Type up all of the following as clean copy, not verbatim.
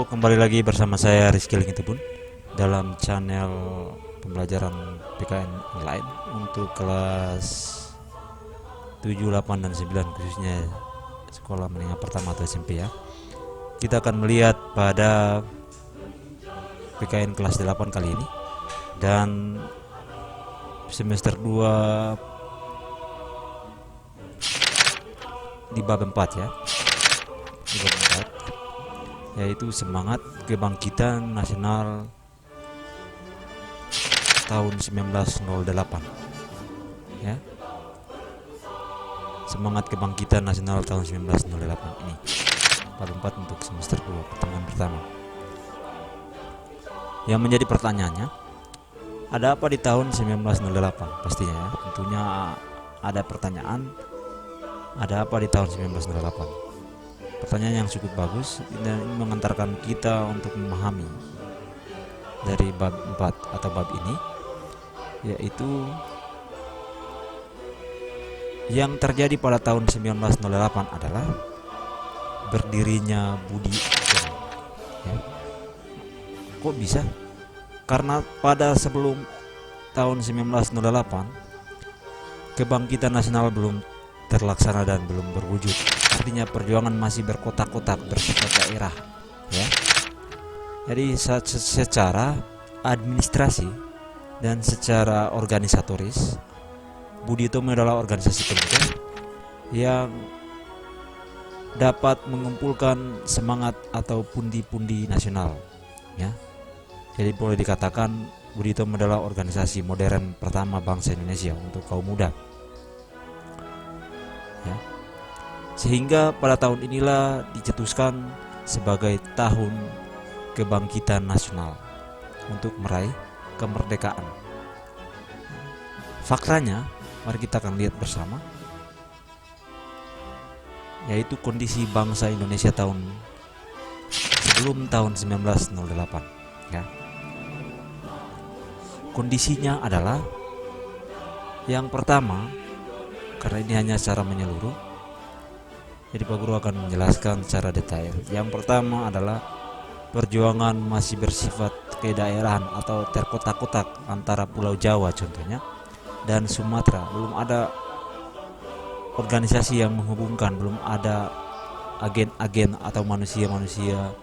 kembali lagi bersama saya Rizky Lingitubun dalam channel pembelajaran PKN online untuk kelas 7, 8, dan 9, khususnya sekolah menengah pertama atau SMP ya. Kita akan melihat pada PKN kelas 8 kali ini dan semester 2 di bab 4 ya. Di bab 4 yaitu semangat kebangkitan nasional tahun 1908 ya. Semangat kebangkitan nasional tahun 1908 ini bab 4 untuk semester 2 pertemuan pertama. Yang menjadi pertanyaannya, ada apa di tahun 1908? Pastinya ya, tentunya ada pertanyaan, ada apa di tahun 1908? Pertanyaan yang cukup bagus dan ini mengantarkan kita untuk memahami dari bab 4 atau bab ini, yaitu yang terjadi pada tahun 1908 adalah berdirinya Budi Utomo ya. Kok bisa? Karena pada sebelum tahun 1908 kebangkitan nasional belum terlaksana dan belum berwujud. Artinya perjuangan masih berkotak-kotak, bersifat daerah ya. Jadi secara administrasi dan secara organisatoris, Budi Utomo adalah organisasi pemuda yang dapat mengumpulkan semangat atau pundi-pundi nasional ya. Jadi boleh dikatakan Budi Utomo adalah organisasi modern pertama bangsa Indonesia untuk kaum muda ya. Sehingga pada tahun inilah dicetuskan sebagai tahun kebangkitan nasional untuk meraih kemerdekaan. Faktanya, mari kita akan lihat bersama, yaitu kondisi bangsa Indonesia sebelum tahun 1908 ya. Kondisinya adalah yang pertama, karena ini hanya secara menyeluruh, jadi Pak Guru akan menjelaskan secara detail. Yang pertama adalah perjuangan masih bersifat kedaerahan atau terkotak-kotak antara Pulau Jawa contohnya dan Sumatera. Belum ada organisasi yang menghubungkan, belum ada agen-agen atau manusia-manusia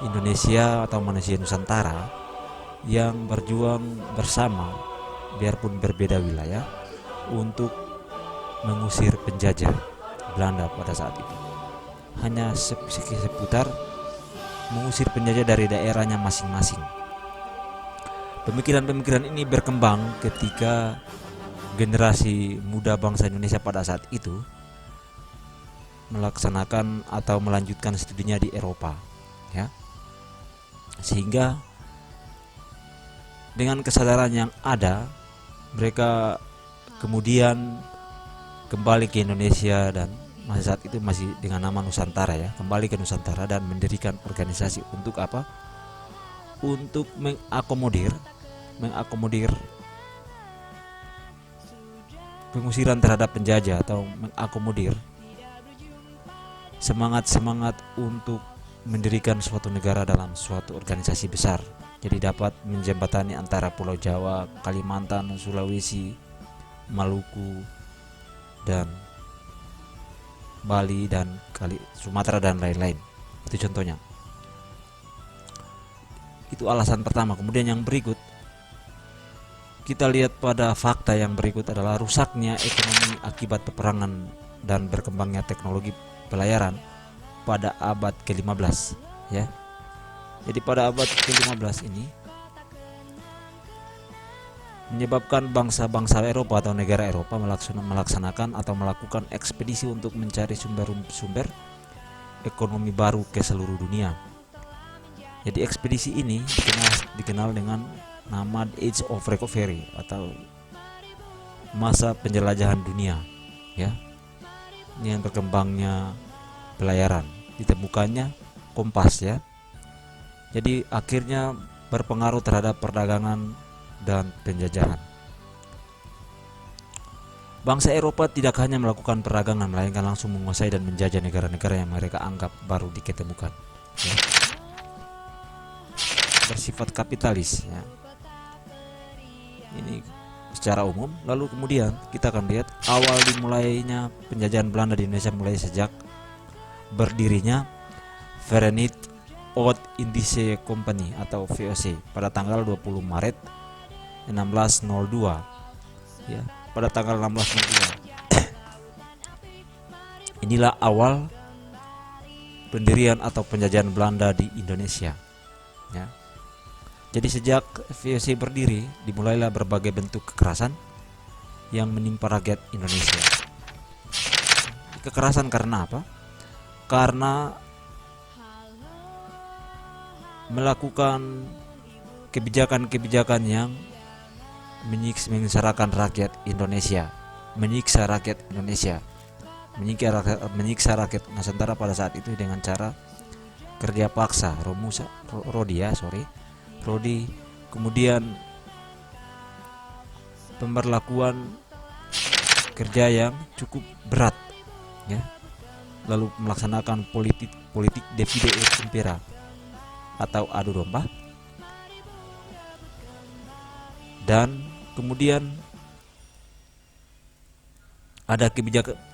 Indonesia atau manusia Nusantara yang berjuang bersama biarpun berbeda wilayah untuk mengusir penjajah Belanda pada saat itu. Hanya seputar mengusir penjajah dari daerahnya masing-masing. Pemikiran-pemikiran ini berkembang ketika generasi muda bangsa Indonesia pada saat itu melaksanakan atau melanjutkan studinya di Eropa ya. Sehingga dengan kesadaran yang ada, mereka kemudian kembali ke Indonesia dan saat itu masih dengan nama Nusantara ya, kembali ke Nusantara dan mendirikan organisasi untuk apa? Untuk mengakomodir pengusiran terhadap penjajah atau mengakomodir semangat-semangat untuk mendirikan suatu negara dalam suatu organisasi besar. Jadi dapat menjembatani antara Pulau Jawa, Kalimantan, Sulawesi, Maluku, dan Bali dan Sumatera dan lain-lain. Itu contohnya. Itu alasan pertama. Kemudian yang berikut, kita lihat pada fakta yang berikut adalah rusaknya ekonomi akibat peperangan dan berkembangnya teknologi pelayaran pada abad ke-15 ya. Jadi pada abad ke-15 ini menyebabkan bangsa-bangsa Eropa atau negara Eropa melaksanakan atau melakukan ekspedisi untuk mencari sumber-sumber ekonomi baru ke seluruh dunia. Jadi ekspedisi ini dikenal dengan nama Age of Recovery atau masa penjelajahan dunia ya. Ini yang berkembangnya pelayaran, ditemukannya kompas ya. Jadi akhirnya berpengaruh terhadap perdagangan dan penjajahan. Bangsa Eropa tidak hanya melakukan perdagangan, melainkan langsung menguasai dan menjajah negara-negara yang mereka anggap baru diketemukan ya. bersifat kapitalis ya. Ini secara umum. Lalu kemudian kita akan lihat awal dimulainya penjajahan Belanda di Indonesia mulai sejak berdirinya Verenigd Oud-Indische Company atau VOC pada tanggal 20 Maret 1602 ya, pada tanggal 1602. Inilah awal pendirian atau penjajahan Belanda di Indonesia ya. Jadi sejak VOC berdiri dimulailah berbagai bentuk kekerasan yang menimpa rakyat Indonesia. Kekerasan karena apa? Karena melakukan kebijakan-kebijakan yang menyengsarakan rakyat Indonesia, menyiksa rakyat Indonesia, menyiksa rakyat Nusantara pada saat itu dengan cara kerja paksa, Rodi, kemudian pemberlakuan kerja yang cukup berat ya, lalu melaksanakan politik divide et impera atau adu domba, dan kemudian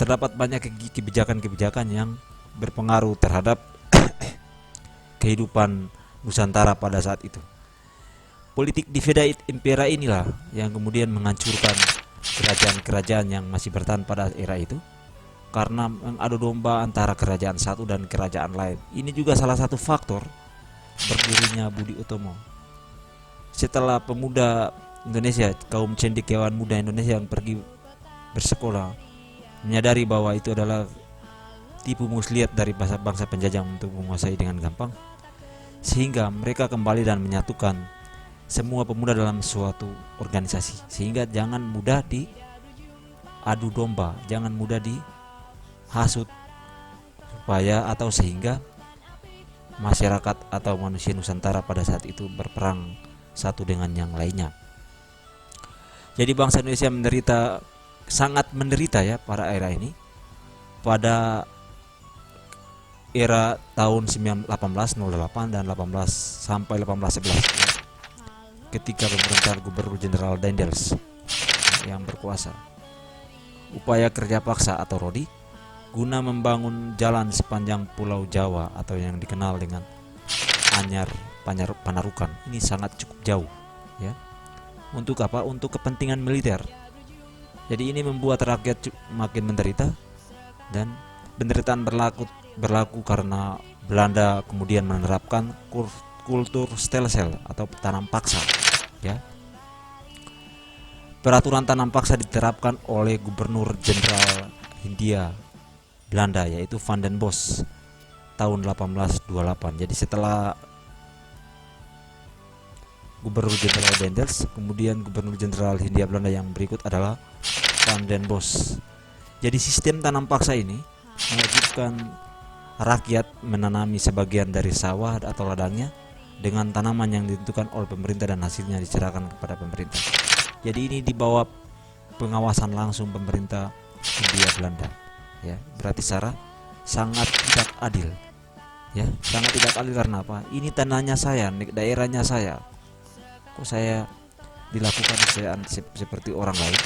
terdapat banyak kebijakan-kebijakan yang berpengaruh terhadap kehidupan Nusantara pada saat itu. Politik divide et impera inilah yang kemudian menghancurkan kerajaan-kerajaan yang masih bertahan pada era itu karena mengadu domba antara kerajaan satu dan kerajaan lain. Ini juga salah satu faktor berdirinya Budi Utomo. Setelah pemuda Indonesia, kaum cendekiawan muda Indonesia yang pergi bersekolah menyadari bahwa itu adalah tipu muslihat dari bangsa penjajah untuk menguasai dengan gampang, sehingga mereka kembali dan menyatukan semua pemuda dalam suatu organisasi, sehingga jangan mudah diadu domba, jangan mudah dihasut, supaya atau sehingga masyarakat atau manusia Nusantara pada saat itu berperang satu dengan yang lainnya. Jadi bangsa Indonesia sangat menderita ya pada era ini, pada era tahun 1808 dan 18 sampai 1811 ketika pemerintahan Gubernur Jenderal Daendels yang berkuasa. Upaya kerja paksa atau Rodi guna membangun jalan sepanjang Pulau Jawa atau yang dikenal dengan Anyar Panarukan ini sangat cukup jauh ya. Untuk apa? Untuk kepentingan militer. Jadi ini membuat rakyat makin menderita, dan penderitaan berlaku karena Belanda kemudian menerapkan kultur stelsel atau tanam paksa ya. Peraturan tanam paksa diterapkan oleh Gubernur Jenderal Hindia Belanda yaitu Van den Bosch tahun 1828. Jadi setelah Gubernur Jenderal Daendels, kemudian Gubernur Jenderal Hindia Belanda yang berikut adalah Van den Bosch. Jadi sistem tanam paksa ini mewajibkan rakyat menanami sebagian dari sawah atau ladangnya dengan tanaman yang ditentukan oleh pemerintah dan hasilnya diserahkan kepada pemerintah. Jadi ini di bawah pengawasan langsung pemerintah Hindia Belanda. Ya, berarti secara sangat tidak adil. Ya, sangat tidak adil karena apa? Ini tanahnya saya, daerahnya saya. Kok saya dilakukan seperti orang lain?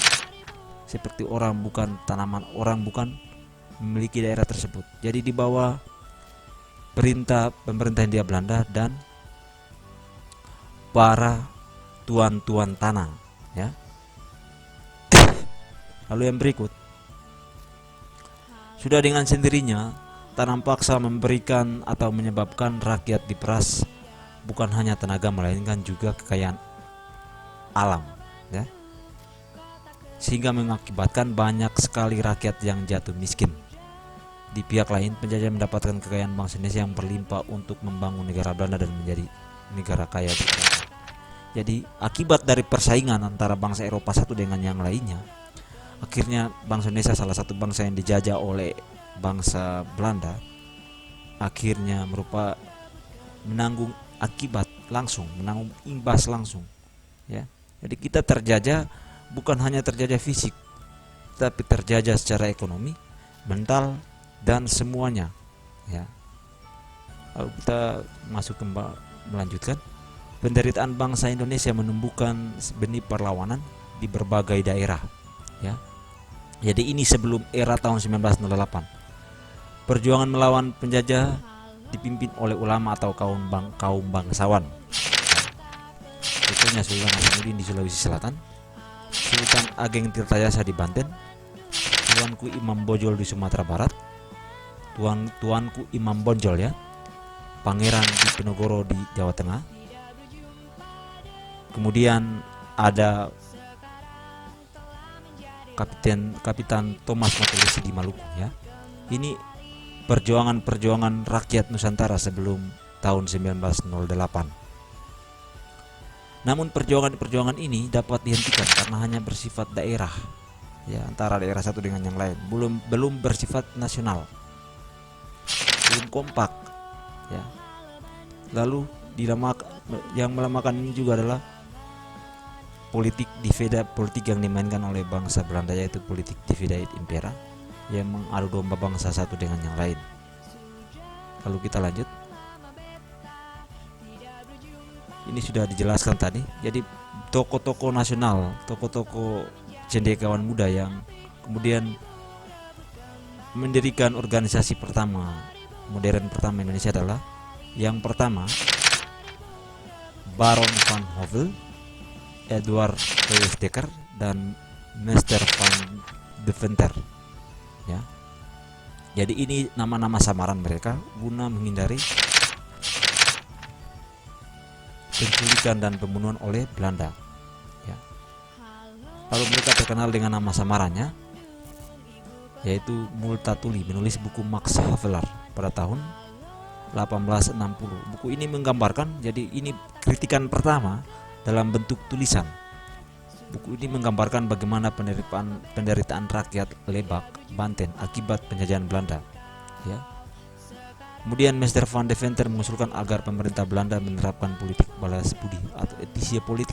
Seperti orang bukan tanaman, orang bukan memiliki daerah tersebut. Jadi di bawah perintah pemerintah Hindia Belanda dan para tuan-tuan tanah, ya. Lalu yang berikut, sudah dengan sendirinya tanam paksa memberikan atau menyebabkan rakyat diperas bukan hanya tenaga melainkan juga kekayaan alam ya, sehingga mengakibatkan banyak sekali rakyat yang jatuh miskin. Di pihak lain penjajah mendapatkan kekayaan bangsa Indonesia yang berlimpah untuk membangun negara Belanda dan menjadi negara kaya di Eropa. Jadi akibat dari persaingan antara bangsa Eropa satu dengan yang lainnya, akhirnya bangsa Indonesia, salah satu bangsa yang dijajah oleh bangsa Belanda, akhirnya menanggung akibat langsung, menanggung imbas langsung ya. Jadi kita terjajah bukan hanya terjajah fisik, tapi terjajah secara ekonomi, mental, dan semuanya ya. Lalu kita masuk melanjutkan. penderitaan bangsa Indonesia menumbuhkan benih perlawanan di berbagai daerah, ya. Jadi ini sebelum era tahun 1908. Perjuangan melawan penjajah dipimpin oleh ulama atau kaum bangsawan. Contohnya Sultan Hasanuddin di Sulawesi Selatan, Sultan Ageng Tirtayasa di Banten, Tuanku Imam Bonjol di Sumatera Barat, Tuanku Imam Bonjol, ya, Pangeran Diponegoro di Jawa Tengah. Kemudian ada Kapitan Thomas Matulisi di Maluku, ya. Ini perjuangan rakyat Nusantara sebelum tahun 1908. Namun perjuangan ini dapat dihentikan karena hanya bersifat daerah, ya, antara daerah satu dengan yang lain, belum bersifat nasional, belum kompak, ya. Lalu yang melemahkan ini juga adalah politik yang dimainkan oleh bangsa Belanda, yaitu politik divide et impera, yang mengadu domba bangsa satu dengan yang lain. Lalu kita lanjut. Ini sudah dijelaskan tadi. Jadi tokoh-tokoh nasional, tokoh-tokoh cendekiawan muda yang kemudian mendirikan organisasi modern pertama Indonesia adalah yang pertama Baron van Hove, Edward Dekker, dan Mr. van Deventer, ya. Jadi ini nama-nama samaran mereka guna menghindari penculikan dan pembunuhan oleh Belanda, ya. Lalu mereka terkenal dengan nama samarannya, yaitu Multatuli, menulis buku Max Havelaar pada tahun 1860. Buku ini menggambarkan, jadi ini kritikan pertama dalam bentuk tulisan. Buku ini menggambarkan bagaimana penderitaan rakyat Lebak, Banten akibat penjajahan Belanda, ya. Kemudian Mr. van Deventer mengusulkan agar pemerintah Belanda menerapkan politik balas budi atau etisia politik.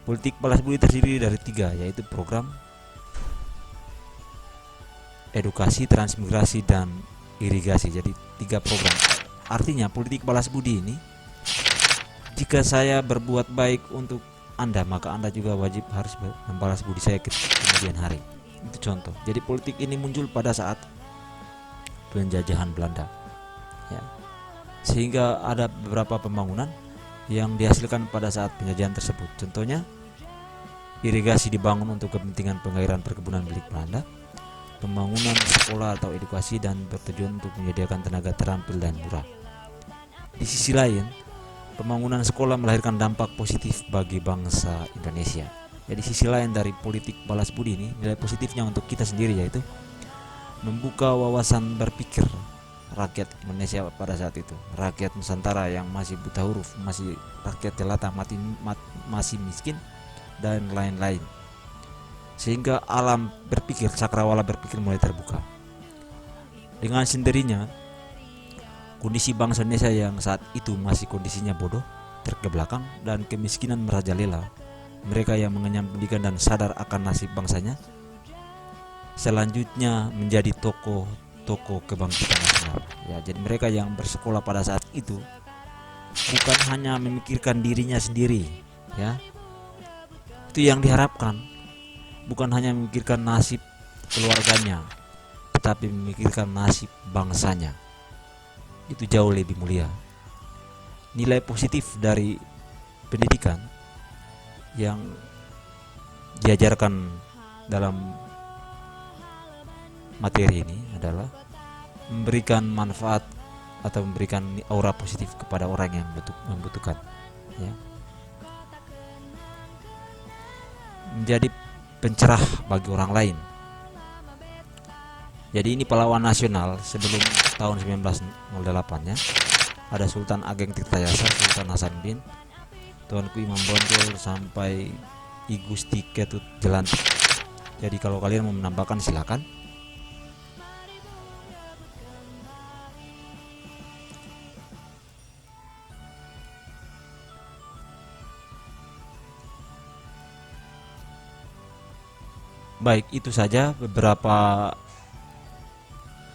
Politik balas budi terdiri dari 3, yaitu program edukasi, transmigrasi, dan irigasi. Jadi 3 program. Artinya politik balas budi ini, jika saya berbuat baik untuk Anda, maka Anda juga wajib harus membalas budi saya kemudian hari. Itu contoh. Jadi politik ini muncul pada saat penjajahan Belanda, ya. Sehingga ada beberapa pembangunan yang dihasilkan pada saat penjajahan tersebut. Contohnya, irigasi dibangun untuk kepentingan pengairan perkebunan milik Belanda, pembangunan sekolah atau edukasi dan bertujuan untuk menyediakan tenaga terampil dan murah. Di sisi lain, pembangunan sekolah melahirkan dampak positif bagi bangsa Indonesia. Jadi sisi lain dari politik balas budi ini, nilai positifnya untuk kita sendiri, yaitu membuka wawasan berpikir rakyat Indonesia pada saat itu, rakyat Nusantara yang masih buta huruf, masih rakyat jelata, masih miskin, dan lain-lain. Sehingga alam berpikir, cakrawala berpikir mulai terbuka. Dengan sendirinya, kondisi bangsa Indonesia yang saat itu masih kondisinya bodoh, terkebelakang, dan kemiskinan merajalela, mereka yang mengenyam pendidikan dan sadar akan nasib bangsanya, selanjutnya menjadi tokoh kebangkitan nasional, ya. Jadi mereka yang bersekolah pada saat itu bukan hanya memikirkan dirinya sendiri, ya. Itu yang diharapkan, bukan hanya memikirkan nasib keluarganya, tetapi memikirkan nasib bangsanya. Itu jauh lebih mulia. Nilai positif dari pendidikan yang diajarkan dalam materi ini adalah memberikan manfaat atau memberikan aura positif kepada orang yang membutuhkan, ya. Menjadi pencerah bagi orang lain. Jadi ini pahlawan nasional sebelum tahun 1908, ya. Ada Sultan Ageng Tirtayasa, Sultan Hasanuddin, Tuanku Imam Bonjol, sampai I Gusti Ketut Jelantik. Jadi kalau kalian mau menambahkan silakan. Baik, itu saja beberapa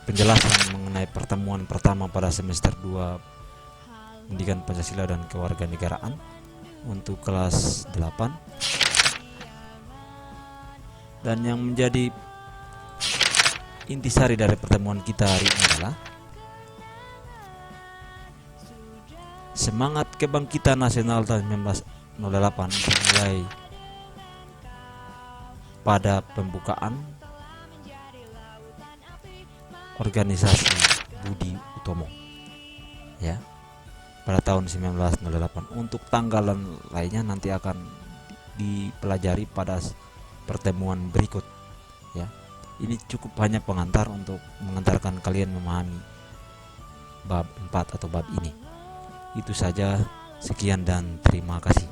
penjelasan mengenai pertemuan pertama pada semester 2 Pendidikan Pancasila dan Kewarganegaraan untuk kelas 8. Dan yang menjadi intisari dari pertemuan kita hari ini adalah semangat kebangkitan nasional tahun 1908 dimulai pada pembukaan organisasi Budi Utomo, ya, pada tahun 1908. Untuk tanggalan lainnya nanti akan dipelajari pada pertemuan berikut, ya. Ini cukup hanya pengantar untuk mengantarkan kalian memahami bab 4 atau bab ini. Itu saja, sekian dan terima kasih.